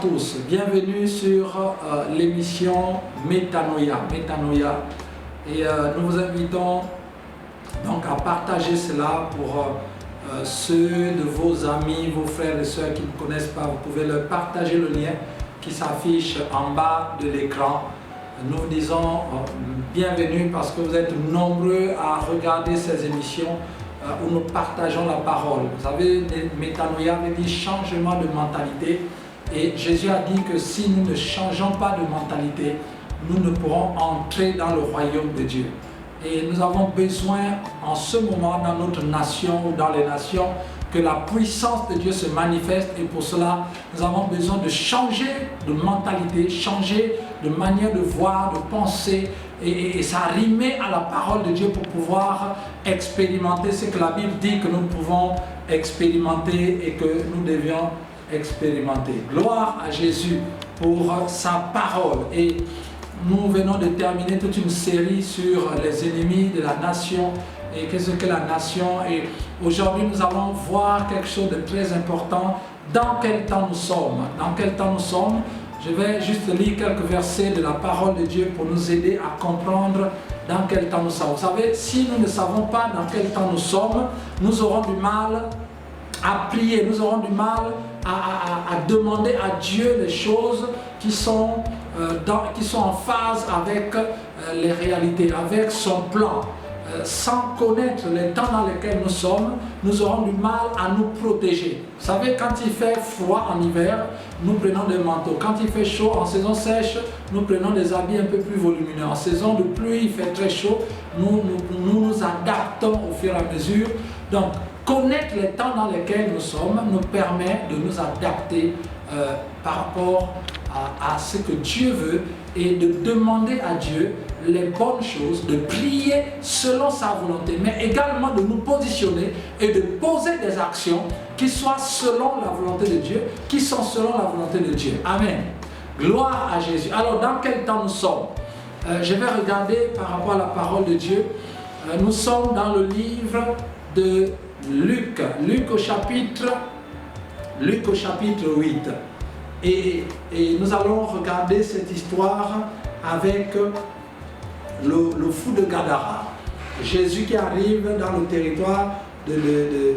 tous, bienvenue sur l'émission Métanoïa. Et nous vous invitons donc à partager cela pour ceux de vos amis, vos frères et sœurs qui ne connaissent pas. Vous pouvez leur partager le lien qui s'affiche en bas de l'écran. Nous vous disons bienvenue parce que vous êtes nombreux à regarder ces émissions où nous partageons la parole. Vous savez, Métanoïa veut dire changement de mentalité. Et Jésus a dit que si nous ne changeons pas de mentalité, nous ne pourrons entrer dans le royaume de Dieu. Et nous avons besoin en ce moment dans notre nation ou dans les nations que la puissance de Dieu se manifeste, et pour cela nous avons besoin de changer de mentalité, changer de manière de voir, de penser et s'arrimer à la parole de Dieu pour pouvoir expérimenter ce que la Bible dit que nous pouvons expérimenter et que nous devions expérimenter. Gloire à Jésus pour sa parole. Et nous venons de terminer toute une série sur les ennemis de la nation et qu'est-ce que la nation. Et aujourd'hui nous allons voir quelque chose de très important. Dans quel temps nous sommes? Dans quel temps nous sommes? Je vais juste lire quelques versets de la parole de Dieu pour nous aider à comprendre dans quel temps nous sommes. Vous savez, si nous ne savons pas dans quel temps nous sommes, nous aurons du mal à prier, nous aurons du mal à demander à Dieu des choses qui sont en phase avec les réalités, avec son plan. Sans connaître les temps dans lesquels nous sommes, nous aurons du mal à nous protéger. Vous savez, quand il fait froid en hiver, nous prenons des manteaux. Quand il fait chaud en saison sèche, nous prenons des habits un peu plus volumineux. En saison de pluie, il fait très chaud, nous nous adaptons au fur et à mesure. Donc, connaître les temps dans lesquels nous sommes nous permet de nous adapter par rapport à ce que Dieu veut et de demander à Dieu les bonnes choses, de prier selon sa volonté, mais également de nous positionner et de poser des actions qui soient selon la volonté de Dieu, qui sont selon la volonté de Dieu. Amen. Gloire à Jésus. Alors, dans quel temps nous sommes? Je vais regarder par rapport à la parole de Dieu. Nous sommes dans le livre de Luc au chapitre 8. Et nous allons regarder cette histoire avec le fou de Gadara. Jésus qui arrive dans le territoire de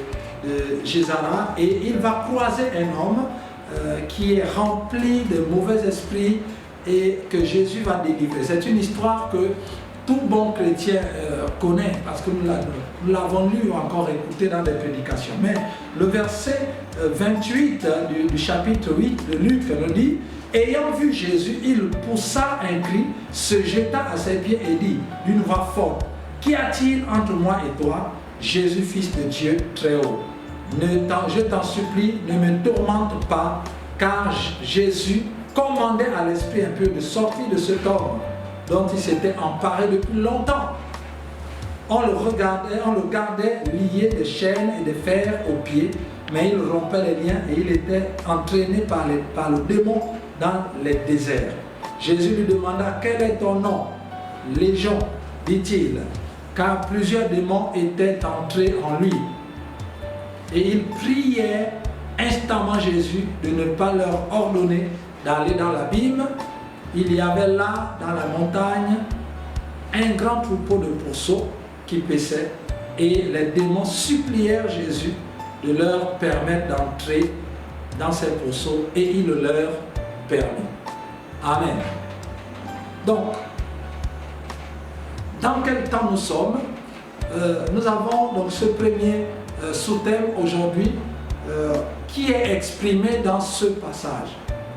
Gézara et il va croiser un homme qui est rempli de mauvais esprits et que Jésus va délivrer. C'est une histoire que tout bon chrétien connaît parce que nous l'avons lu ou encore écouté dans des prédications. Mais le verset 28 du chapitre 8 de Luc nous dit: ayant vu Jésus, il poussa un cri, se jeta à ses pieds et dit d'une voix forte: qu'y a-t-il entre moi et toi, Jésus, fils de Dieu très haut? Je t'en supplie, ne me tourmente pas. Car Jésus commandait à l'esprit un peu de sortir de cet homme dont il s'était emparé depuis longtemps. On le gardait lié de chaînes et de fer aux pieds, mais il rompait les liens et il était entraîné par le démon dans les déserts. Jésus lui demanda: quel est ton nom? Légion, dit-il, car plusieurs démons étaient entrés en lui. Et il priait instamment Jésus de ne pas leur ordonner d'aller dans l'abîme. Il y avait là, dans la montagne, un grand troupeau de pourceaux qui paissaient, et les démons supplièrent Jésus de leur permettre d'entrer dans ces pourceaux, et il le leur permit. Amen. Donc, dans quel temps nous sommes? Nous avons donc ce premier sous-thème aujourd'hui qui est exprimé dans ce passage.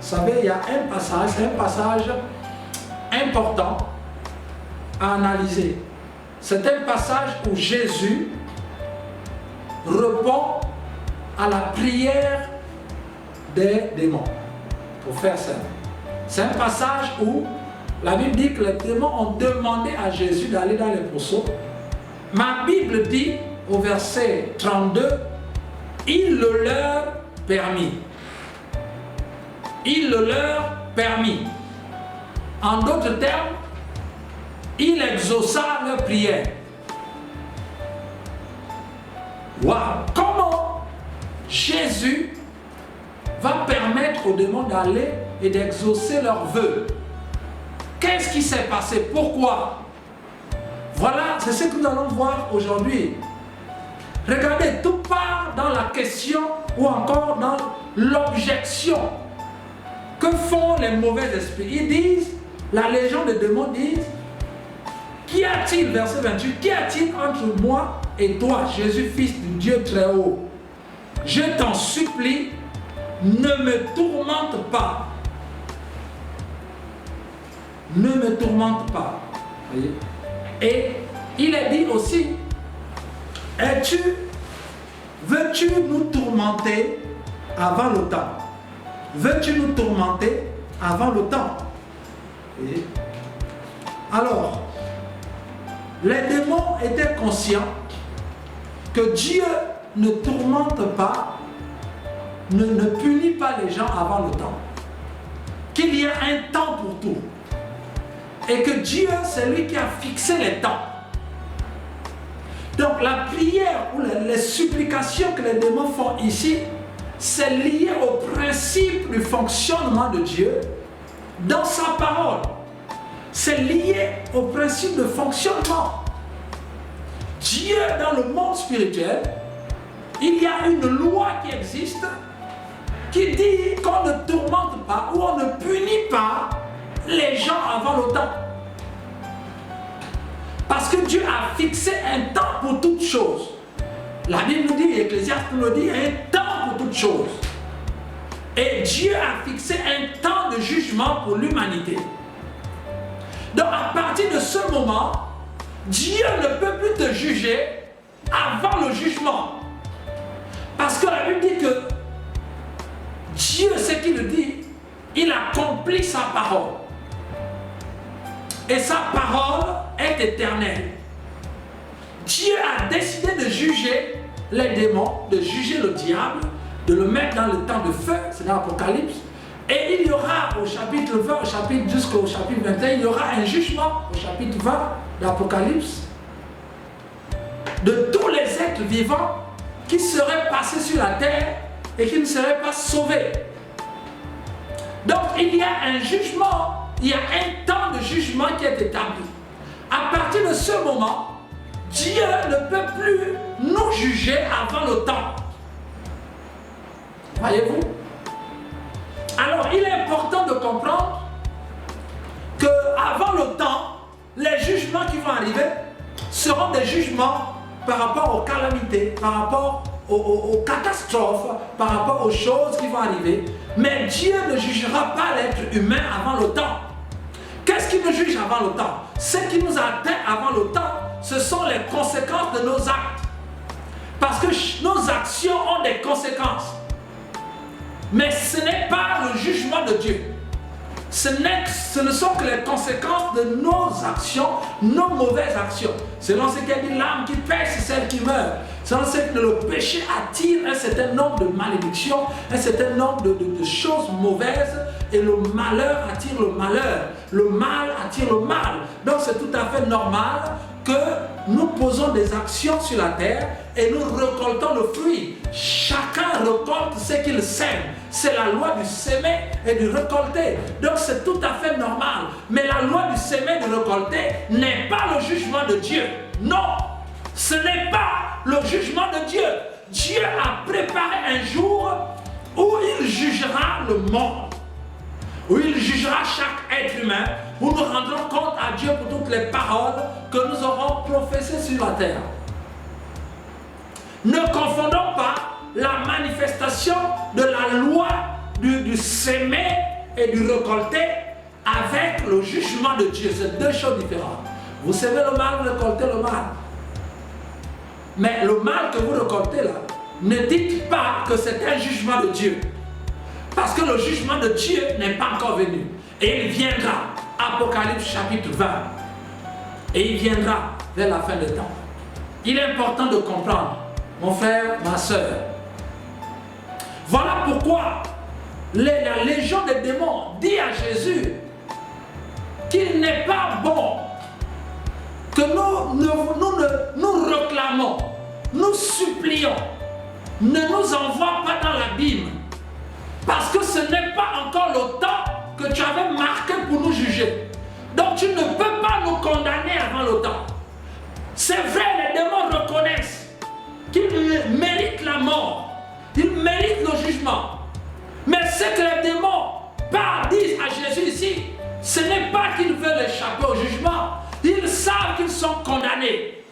Vous savez, il y a un passage, c'est un passage important à analyser. C'est un passage où Jésus répond à la prière des démons, pour faire simple. C'est un passage où la Bible dit que les démons ont demandé à Jésus d'aller dans les pourceaux. Ma Bible dit au verset 32, il le leur permit. Il le leur permit. En d'autres termes, il exauça leur prière. Waouh! Comment Jésus va permettre aux démons d'aller et d'exaucer leurs vœux. Qu'est-ce qui s'est passé? Pourquoi? Voilà, c'est ce que nous allons voir aujourd'hui. Regardez, tout part dans la question ou encore dans l'objection. Que font les mauvais esprits? Ils disent, la légion des démons disent, qu'y a-t-il, verset 28, qu'y a-t-il entre moi et toi, Jésus, fils du Dieu très haut? Je t'en supplie, ne me tourmente pas. Ne me tourmente pas. Voyez? Et il est dit aussi, veux-tu nous tourmenter avant le temps? Veux-tu nous tourmenter avant le temps? Et alors, les démons étaient conscients que Dieu ne tourmente pas, ne punit pas les gens avant le temps. Qu'il y a un temps pour tout. Et que Dieu, c'est lui qui a fixé les temps. Donc la prière ou les supplications que les démons font ici, c'est lié au principe du fonctionnement de Dieu dans sa parole. C'est lié au principe de fonctionnement. Dieu, dans le monde spirituel, il y a une loi qui existe qui dit qu'on ne tourmente pas ou on ne punit pas les gens avant le temps. Parce que Dieu a fixé un temps pour toutes choses. La Bible nous dit, Ecclésiaste nous dit, un temps pour toutes choses. Et Dieu a fixé un temps de jugement pour l'humanité. Donc à partir de ce moment, Dieu ne peut plus te juger avant le jugement. Parce que la Bible dit que Dieu, ce qu'il dit, il accomplit sa parole. Et sa parole est éternelle. Dieu a décidé de juger les démons, de juger le diable, de le mettre dans le temps de feu, c'est dans l'Apocalypse. Et il y aura au chapitre 20, jusqu'au chapitre 21, il y aura un jugement au chapitre 20 de l'Apocalypse de tous les êtres vivants qui seraient passés sur la terre et qui ne seraient pas sauvés. Donc il y a un jugement, il y a un temps de jugement qui est établi. À partir de ce moment, Dieu ne peut plus nous juger avant le temps. Voyez-vous? Alors il est important de comprendre qu'avant le temps, les jugements qui vont arriver seront des jugements par rapport aux calamités, par rapport aux catastrophes, par rapport aux choses qui vont arriver. Mais Dieu ne jugera pas l'être humain avant le temps. Qu'est-ce qui nous juge avant le temps? Ce qui nous atteint avant le temps, ce sont les conséquences de nos actes. Parce que nos actions ont des conséquences. Mais ce n'est pas le jugement de Dieu. Ce ne sont que les conséquences de nos actions, nos mauvaises actions. Selon ce qu'a dit l'âme qui pêche, c'est celle qui meurt. Selon ce que le péché attire un certain nombre de malédictions, un certain nombre de choses mauvaises, et le malheur attire le malheur. Le mal attire le mal. Donc c'est tout à fait normal que nous posons des actions sur la terre et nous récoltons le fruit. Chacun récolte ce qu'il sème. C'est la loi du semer et du récolter. Donc c'est tout à fait normal. Mais la loi du semer et du récolter n'est pas le jugement de Dieu. Non, ce n'est pas le jugement de Dieu. Dieu a préparé un jour où il jugera le monde, où il jugera chaque être humain, où nous rendrons compte à Dieu pour toutes les paroles que nous aurons professées sur la terre. Ne confondons pas la manifestation de la loi du semer et du récolter avec le jugement de Dieu. C'est deux choses différentes. Vous semez le mal, vous récoltez le mal. Mais le mal que vous récoltez là, ne dites pas que c'est un jugement de Dieu. Parce que le jugement de Dieu n'est pas encore venu. Et il viendra. Apocalypse chapitre 20. Et il viendra vers la fin du temps. Il est important de comprendre, mon frère, ma soeur. Voilà pourquoi la légion des démons dit à Jésus qu'il n'est pas bon que nous réclamons, nous supplions, ne nous envoie pas dans l'abîme. Parce ce n'est pas encore le temps que tu avais marqué pour nous juger. Donc tu ne peux pas nous condamner avant le temps. C'est vrai, les démons reconnaissent qu'ils méritent la mort. Ils méritent le jugement. Mais ce que les démons disent à Jésus ici, ce n'est pas qu'ils veulent échapper au jugement. Ils savent qu'ils sont condamnés.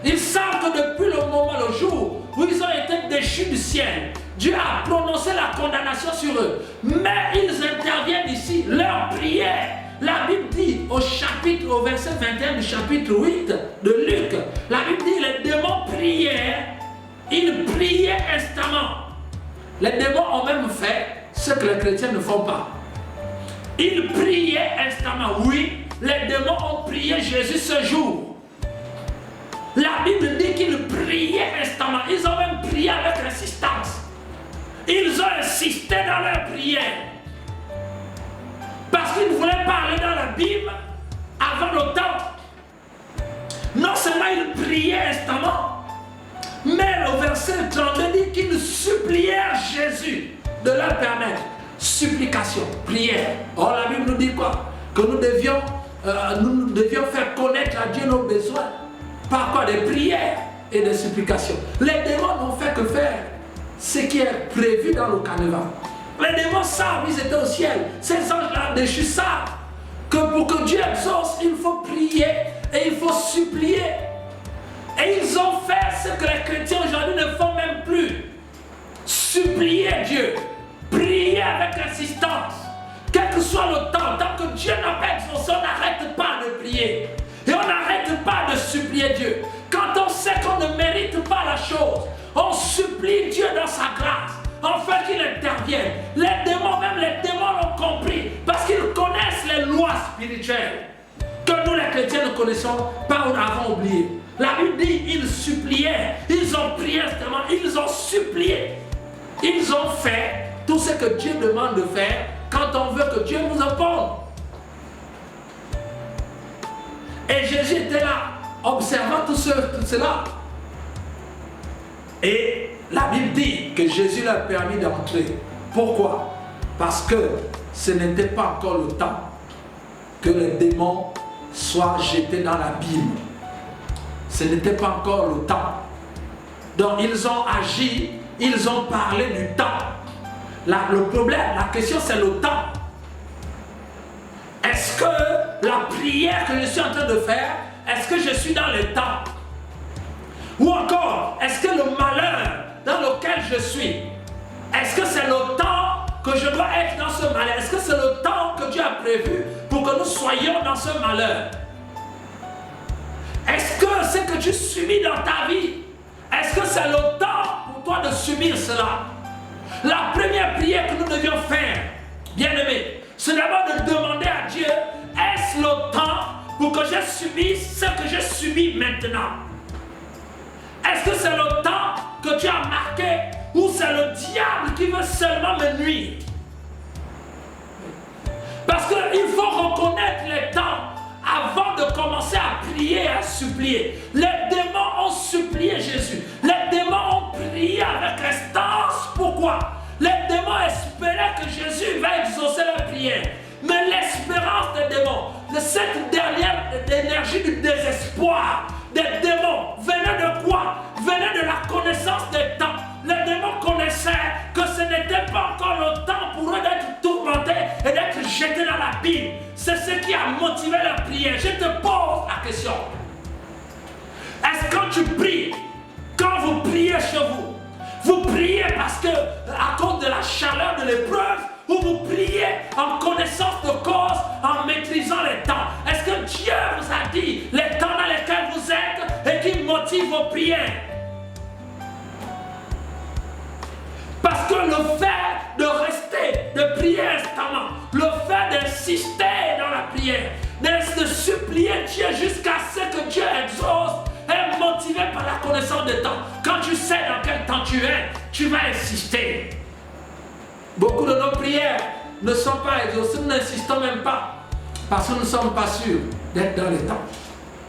Ils savent que depuis le moment, le jour où ils ont été déchus du ciel, Dieu a prononcé la condamnation sur eux. Mais ils interviennent ici, leur prière. La Bible dit au verset 21 du chapitre 8 de Luc, la Bible dit les démons priaient, ils priaient instamment. Les démons ont même fait ce que les chrétiens ne font pas. Ils priaient instamment. Oui, les démons ont prié Jésus ce jour. La Bible dit qu'ils priaient instamment. Ils ont même prié avec insistance. Ils ont insisté dans leur prière. Parce qu'ils ne voulaient pas aller dans l'abîme avant le temps. Non seulement ils priaient instamment, mais le verset 32 dit qu'ils supplièrent Jésus de leur permettre. Supplication, prière. Or la Bible nous dit quoi? Que nous devions faire connaître à Dieu nos besoins. Par quoi? Des prières et des supplications. Les démons n'ont fait que faire ce qui est prévu dans le canevas. Les démons savent, ils étaient au ciel. Ces anges-là déchus savent que pour que Dieu exauce, il faut prier et il faut supplier. Et ils ont fait ce que les chrétiens aujourd'hui ne font même plus. Supplier Dieu. Prier avec insistance. Quel que soit le temps, tant que Dieu n'a pas exaucé, on n'arrête pas de prier. Et on n'arrête pas de supplier Dieu. Quand on sait qu'on ne mérite pas la chose, on supplie Dieu dans sa grâce, afin qu'il intervienne. Les démons, même les démons l'ont compris, parce qu'ils connaissent les lois spirituelles que nous les chrétiens ne connaissons pas ou avons oublié. La Bible dit, ils suppliaient, ils ont prié instamment, ils ont supplié. Ils ont fait tout ce que Dieu demande de faire quand on veut que Dieu nous réponde. Et Jésus était là, observant tout cela. Et la Bible dit que Jésus leur a permis d'entrer. Pourquoi? Parce que ce n'était pas encore le temps que les démons soient jetés dans l'abîme. Ce n'était pas encore le temps. Donc ils ont agi, ils ont parlé du temps. Le problème, la question c'est le temps. Est-ce que la prière que je suis en train de faire, est-ce que je suis dans le temps? Ou encore, est-ce que le malheur dans lequel je suis, est-ce que c'est le temps que je dois être dans ce malheur? Est-ce que c'est le temps que Dieu a prévu pour que nous soyons dans ce malheur? Est-ce que ce que tu subis dans ta vie, est-ce que c'est le temps pour toi de subir cela? La première prière que nous devions faire, bien-aimés, c'est d'abord de demander à Dieu, est-ce le temps pour que je subisse ce que je subis maintenant? Est-ce que c'est le temps que tu as marqué ou c'est le diable qui veut seulement me nuire? Parce qu'il faut reconnaître les temps avant de commencer à prier et à supplier. Les démons ont supplié Jésus. Les démons ont prié avec instance. Pourquoi? Les démons espéraient que Jésus va exaucer leur prière. Mais l'espérance des démons, de cette dernière énergie du désespoir des démons, venait de quoi? Venait de la connaissance des temps. Les démons connaissaient que ce n'était pas encore le temps pour eux d'être tourmentés et d'être jetés dans l'abîme. C'est ce qui a motivé leur prière. Je te pose la question. Est-ce que quand tu pries, quand vous priez chez vous, vous priez parce que, à cause de la chaleur de l'épreuve, ou vous priez en connaissance de cause, en maîtrisant les temps? Est-ce que Dieu vous a dit les temps dans lesquels vous êtes et qui motivent vos prières? Parce que le fait de rester, de prier instamment, le fait d'insister dans la prière, de supplier Dieu jusqu'à ce que Dieu exauce, est motivé par la connaissance des temps. Quand tu sais dans quel temps tu es, tu vas insister. Beaucoup de nos prières ne sont pas exaucées, nous n'insistons même pas, parce que nous ne sommes pas sûrs d'être dans les temps.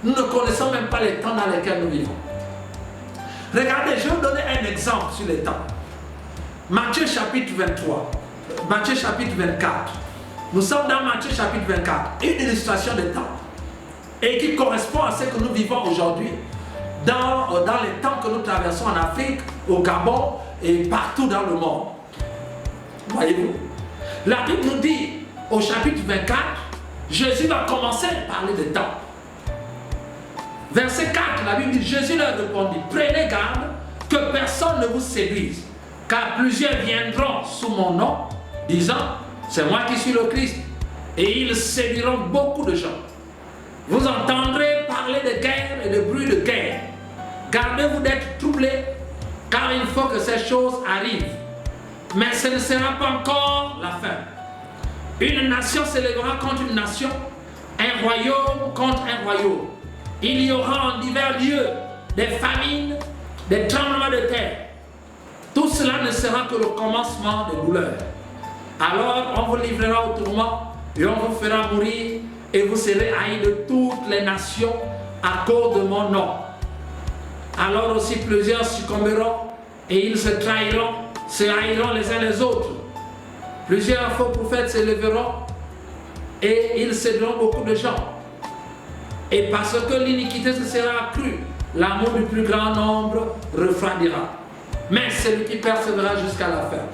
Nous ne connaissons même pas les temps dans lesquels nous vivons. Regardez, je vais vous donner un exemple sur les temps. Matthieu chapitre 23. Matthieu chapitre 24. Nous sommes dans Matthieu chapitre 24, une illustration des temps. Et qui correspond à ce que nous vivons aujourd'hui dans les temps que nous traversons en Afrique, au Gabon et partout dans le monde. Voyez-vous? La Bible nous dit au chapitre 24, Jésus va commencer à parler des temps. Verset 4, la Bible dit, Jésus leur répondit, prenez garde que personne ne vous séduise, car plusieurs viendront sous mon nom, disant, c'est moi qui suis le Christ, et ils séduiront beaucoup de gens. Vous entendrez parler de guerre et de bruit de guerre. Gardez-vous d'être troublés, car il faut que ces choses arrivent. Mais ce ne sera pas encore la fin. Une nation s'élèvera contre une nation, un royaume contre un royaume. Il y aura en divers lieux des famines, des tremblements de terre. Tout cela ne sera que le commencement des douleurs. Alors on vous livrera au tourment et on vous fera mourir et vous serez haïs de toutes les nations à cause de mon nom. Alors aussi plusieurs succomberont et ils se trahiront, se haïront les uns les autres. Plusieurs faux prophètes s'élèveront et ils séduiront beaucoup de gens. Et parce que l'iniquité se sera accrue, l'amour du plus grand nombre refroidira. Mais celui qui persévérera jusqu'à la fin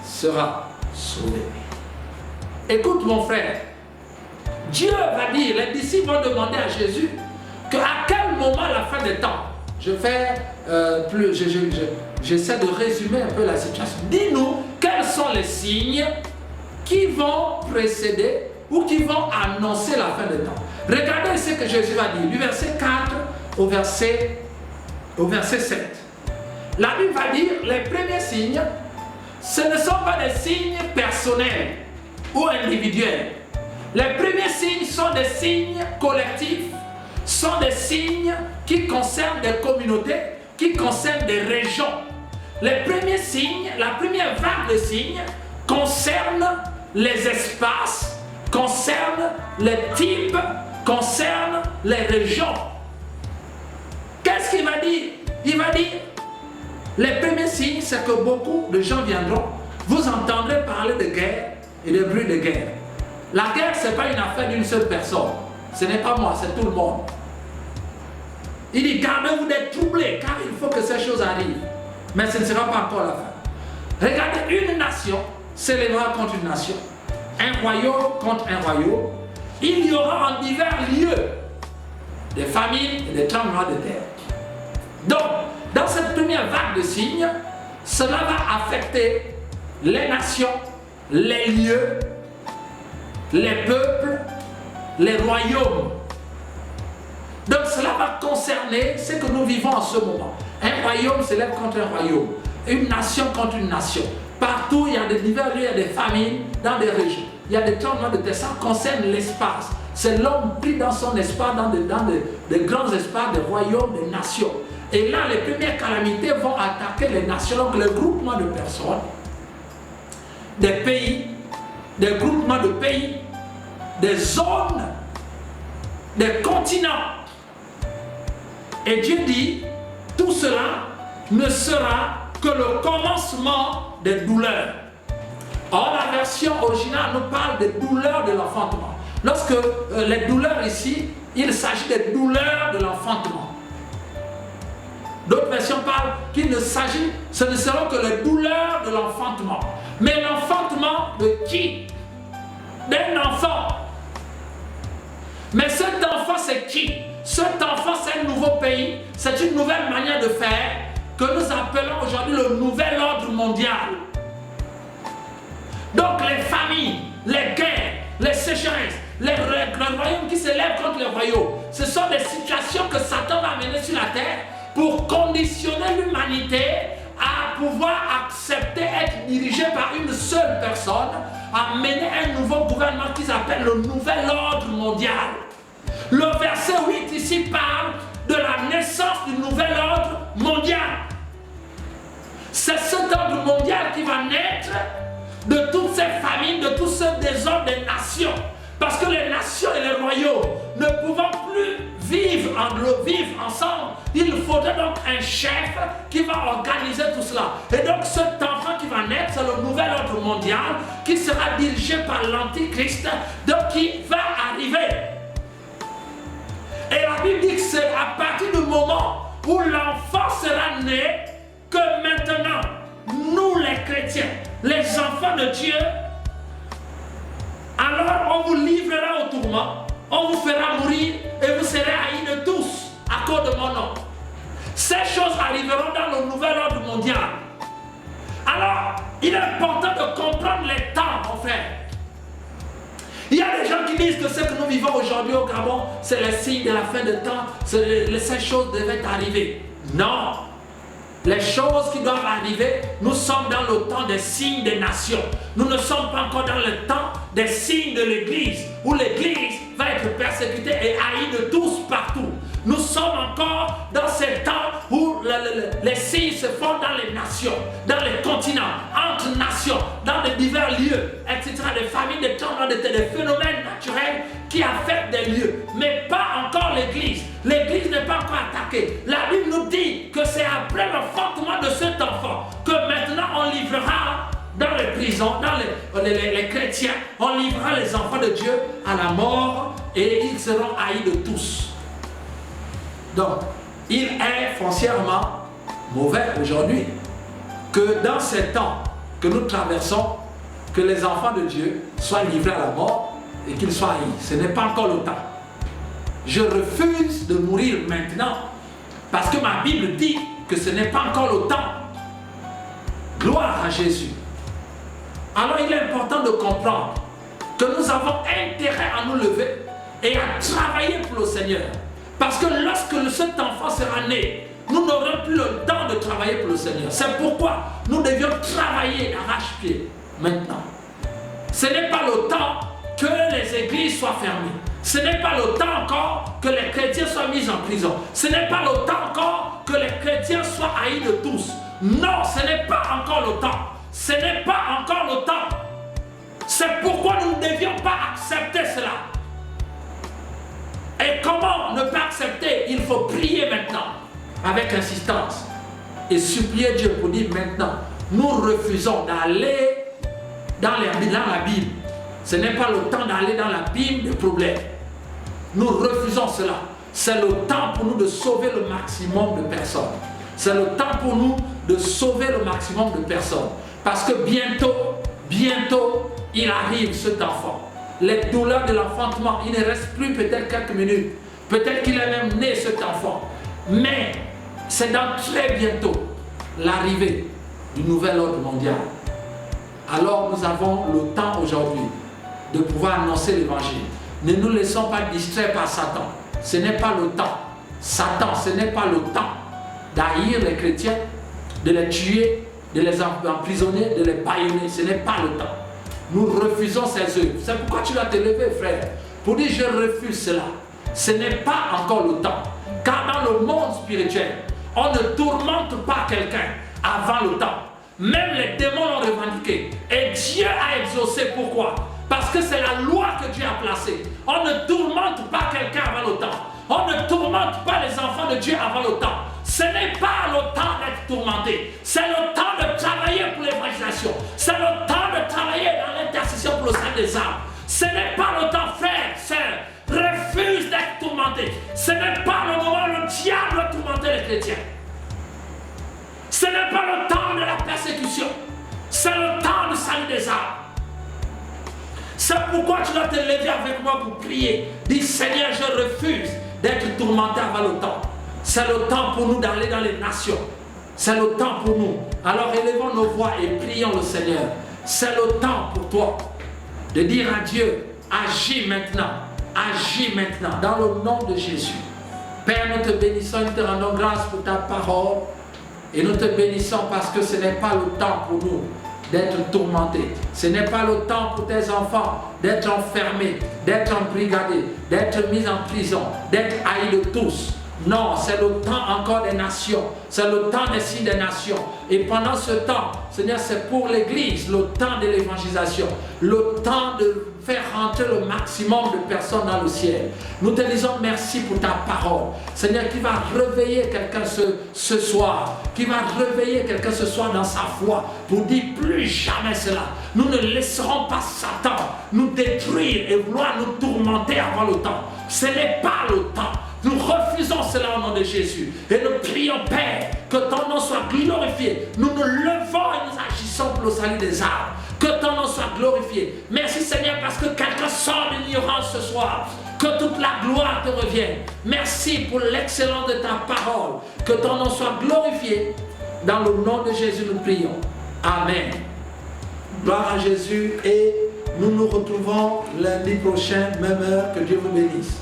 sera sauvé. Écoute mon frère, Dieu va dire, les disciples vont demander à Jésus qu'à quel moment la fin des temps. J'essaie de résumer un peu la situation. Dis-nous quels sont les signes qui vont précéder ou qui vont annoncer la fin des temps. Regardez ce que Jésus va dire, du verset 4 au verset 7. La Bible va dire, les premiers signes, ce ne sont pas des signes personnels ou individuels. Les premiers signes sont des signes collectifs, sont des signes qui concernent des communautés, qui concernent des régions. Les premiers signes, la première vague de signes concerne les espaces, concerne les types, concerne les régions. Qu'est-ce qu'il va dire? Il va dire, les premiers signes, c'est que beaucoup de gens viendront, vous entendrez parler de guerre et de bruit de guerre. La guerre, ce n'est pas une affaire d'une seule personne. Ce n'est pas moi, c'est tout le monde. Il dit, gardez-vous d'être troublés, car il faut que ces choses arrivent. Mais ce ne sera pas encore la fin. Regardez, une nation s'élèvera contre une nation, un royaume contre un royaume. Il y aura en divers lieux des famines et des tremblements de terre. Donc, dans cette première vague de signes, cela va affecter les nations, les lieux, les peuples, les royaumes. Donc cela va concerner ce que nous vivons en ce moment. Un royaume s'élève contre un royaume, une nation contre une nation. Partout, il y a des divers lieux, il y a des famines dans des régions. Il y a des tremblements de terre, ça concerne l'espace. C'est l'homme pris dans son espace, dans des grands espaces, des royaumes, des nations. Et là, les premières calamités vont attaquer les nations, donc les groupements de personnes, des pays, des groupements de pays, des zones, des continents. Et Dieu dit, tout cela ne sera que le commencement des douleurs. Or, la version originale nous parle des douleurs de l'enfantement. Lorsque les douleurs ici, il s'agit des douleurs de l'enfantement. D'autres versions parlent qu'il ne s'agit, ce ne seront que les douleurs de l'enfantement. Mais l'enfantement de qui? D'un enfant. Mais cet enfant, c'est qui? Cet enfant, c'est un nouveau pays, c'est une nouvelle manière de faire que nous appelons aujourd'hui le nouvel ordre mondial. Donc les familles, les guerres, les sécheresses, les royaumes qui s'élèvent contre les royaumes, ce sont des situations que Satan va amener sur la terre pour conditionner l'humanité à pouvoir accepter, être dirigé par une seule personne, à mener un nouveau gouvernement qui s'appelle le nouvel ordre mondial. Le verset 8 ici parle de la naissance du nouvel ordre mondial. C'est cet ordre mondial qui va naître de toutes ces famines, de tous ces désordres des nations. Parce que les nations et les royaumes ne pouvant plus vivre ensemble, il faudrait donc un chef qui va organiser tout cela. Et donc cet enfant qui va naître, c'est le nouvel ordre mondial qui sera dirigé par l'Antichrist, donc qui va arriver. Et la Bible dit que c'est à partir du moment où l'enfant sera né que maintenant, nous les chrétiens, les enfants de Dieu, alors on vous livrera au tourment, on vous fera mourir et vous serez haïs de tous à cause de mon nom. Ces choses arriveront dans le nouvel ordre mondial. Alors, il est important de comprendre les temps, mon frère. Il y a des gens qui disent que ce que nous vivons aujourd'hui au Gabon, c'est le signe de la fin de temps, ces choses devaient arriver. Non. Les choses qui doivent arriver, nous sommes dans le temps des signes des nations. Nous ne sommes pas encore dans le temps des signes de l'Église, où l'Église va être persécutée et haïe de tous partout. Nous sommes encore dans ces temps où les signes se font dans les nations, dans les continents, entre nations, dans les divers lieux, etc. Des familles, des tremblements, des phénomènes naturels qui affectent des lieux, mais pas encore l'Église. L'Église n'est pas encore attaquée. La Bible nous dit que c'est après l'enfantement de cet enfant que maintenant on livrera dans les prisons, dans les chrétiens, on livrera les enfants de Dieu à la mort et ils seront haïs de tous. Donc, il est foncièrement mauvais aujourd'hui que dans ces temps que nous traversons, que les enfants de Dieu soient livrés à la mort et qu'ils soient haïs. Ce n'est pas encore le temps. Je refuse de mourir maintenant parce que ma Bible dit que ce n'est pas encore le temps. Gloire à Jésus. Alors il est important de comprendre que nous avons intérêt à nous lever et à travailler pour le Seigneur. Parce que lorsque cet enfant sera né, nous n'aurons plus le temps de travailler pour le Seigneur. C'est pourquoi nous devions travailler d'arrache-pied maintenant. Ce n'est pas le temps que les églises soient fermées. Ce n'est pas le temps encore que les chrétiens soient mis en prison. Ce n'est pas le temps encore que les chrétiens soient haïs de tous. Non, ce n'est pas encore le temps. Ce n'est pas encore le temps. C'est pourquoi nous ne devions pas accepter cela. Et comment ne pas accepter? Il faut prier maintenant avec insistance et supplier Dieu pour dire maintenant, nous refusons d'aller dans la Bible. Ce n'est pas le temps d'aller dans la Bible des problèmes. Nous refusons cela. C'est le temps pour nous de sauver le maximum de personnes. C'est le temps pour nous de sauver le maximum de personnes. Parce que bientôt, il arrive cet enfant. Les douleurs de l'enfantement, il ne reste plus peut-être quelques minutes. Peut-être qu'il est même né cet enfant. Mais c'est dans très bientôt l'arrivée du nouvel ordre mondial. Alors nous avons le temps aujourd'hui de pouvoir annoncer l'évangile. Ne nous laissons pas distraire par Satan. Ce n'est pas le temps. Satan, ce n'est pas le temps d'haïr les chrétiens, de les tuer, de les emprisonner, de les bâillonner. Ce n'est pas le temps. Nous refusons ces œuvres. C'est pourquoi tu dois te lever, frère, pour dire je refuse cela. Ce n'est pas encore le temps. Car dans le monde spirituel, on ne tourmente pas quelqu'un avant le temps. Même les démons l'ont revendiqué. Et Dieu a exaucé. Pourquoi? Parce que c'est la loi que Dieu a placée. On ne tourmente pas quelqu'un avant le temps. On ne tourmente pas les enfants de Dieu avant le temps. Ce n'est pas le temps d'être tourmenté. C'est le temps de travailler pour l'évangélisation. C'est le temps de travailler dans l'intercession pour le salut des âmes. Ce n'est pas le temps, frère, sœur. Refuse d'être tourmenté. Ce n'est pas le moment où le diable va tourmenter les chrétiens. Ce n'est pas le temps de la persécution. C'est le temps du salut des âmes. C'est pourquoi tu dois te lever avec moi pour prier. Dis Seigneur, je refuse d'être tourmenté avant le temps. C'est le temps pour nous d'aller dans les nations. C'est le temps pour nous. Alors élevons nos voix et prions le Seigneur. C'est le temps pour toi de dire à Dieu, agis maintenant. Agis maintenant dans le nom de Jésus. Père, nous te bénissons et nous te rendons grâce pour ta parole. Et nous te bénissons parce que ce n'est pas le temps pour nous d'être tourmentés. Ce n'est pas le temps pour tes enfants d'être enfermés, d'être embrigadés, d'être mis en prison, d'être haïs de tous. Non, c'est le temps encore des nations. C'est le temps des signes des nations. Et pendant ce temps, Seigneur, c'est pour l'Église, le temps de l'évangélisation, le temps de faire rentrer le maximum de personnes dans le ciel. Nous te disons merci pour ta parole. Seigneur, qui va réveiller quelqu'un ce soir, qui va réveiller quelqu'un ce soir dans sa foi, pour dire plus jamais cela. Nous ne laisserons pas Satan nous détruire et vouloir nous tourmenter avant le temps. Ce n'est pas le temps. Nous refusons cela au nom de Jésus. Et nous prions, Père, que ton nom soit glorifié. Nous nous levons et nous agissons pour le salut des âmes. Que ton nom soit glorifié. Merci Seigneur parce que quelqu'un sort de l'ignorance ce soir. Que toute la gloire te revienne. Merci pour l'excellence de ta parole. Que ton nom soit glorifié. Dans le nom de Jésus, nous prions. Amen. Gloire à Jésus et nous nous retrouvons lundi prochain, même heure. Que Dieu vous bénisse.